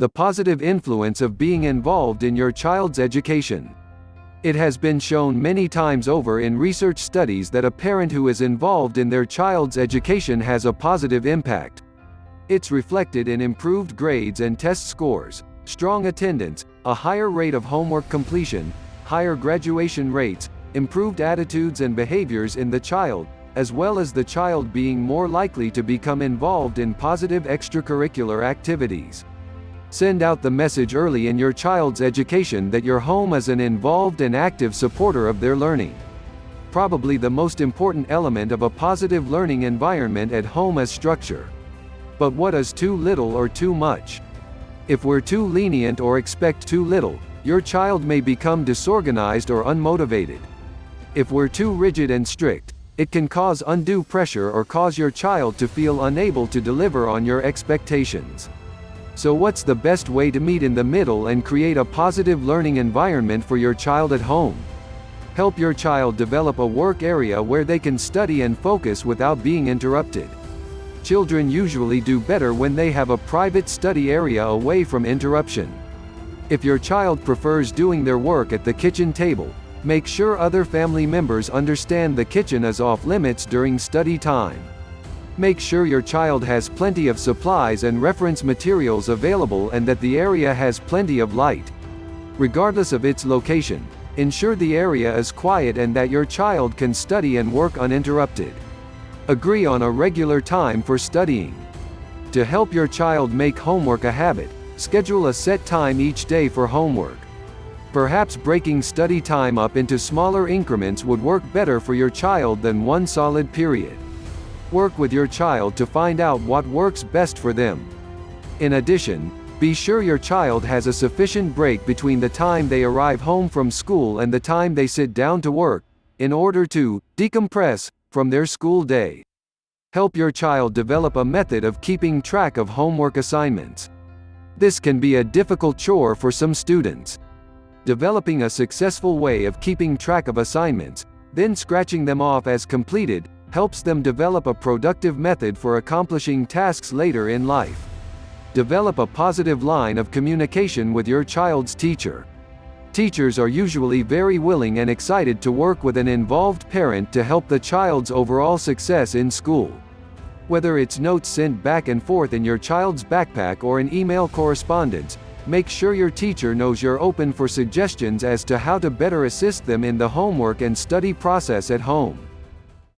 The positive influence of being involved in your child's education. It has been shown many times over in research studies that a parent who is involved in their child's education has a positive impact. It's reflected in improved grades and test scores, strong attendance, a higher rate of homework completion, higher graduation rates, improved attitudes and behaviors in the child, as well as the child being more likely to become involved in positive extracurricular activities. Send out the message early in your child's education that your home is an involved and active supporter of their learning. Probably the most important element of a positive learning environment at home is structure. But what is too little or too much? If we're too lenient or expect too little, your child may become disorganized or unmotivated. If we're too rigid and strict, it can cause undue pressure or cause your child to feel unable to deliver on your expectations. So what's the best way to meet in the middle and create a positive learning environment for your child at home? Help your child develop a work area where they can study and focus without being interrupted. Children usually do better when they have a private study area away from interruption. If your child prefers doing their work at the kitchen table, make sure other family members understand the kitchen is off limits during study time. Make sure your child has plenty of supplies and reference materials available and that the area has plenty of light. Regardless of its location, ensure the area is quiet and that your child can study and work uninterrupted. Agree on a regular time for studying. To help your child make homework a habit, schedule a set time each day for homework. Perhaps breaking study time up into smaller increments would work better for your child than one solid period. Work with your child to find out what works best for them. In addition, be sure your child has a sufficient break between the time they arrive home from school and the time they sit down to work, in order to decompress from their school day. Help your child develop a method of keeping track of homework assignments. This can be a difficult chore for some students. Developing a successful way of keeping track of assignments, then scratching them off as completed, helps them develop a productive method for accomplishing tasks later in life. Develop a positive line of communication with your child's teacher. Teachers are usually very willing and excited to work with an involved parent to help the child's overall success in school. Whether it's notes sent back and forth in your child's backpack or an email correspondence, make sure your teacher knows you're open for suggestions as to how to better assist them in the homework and study process at home.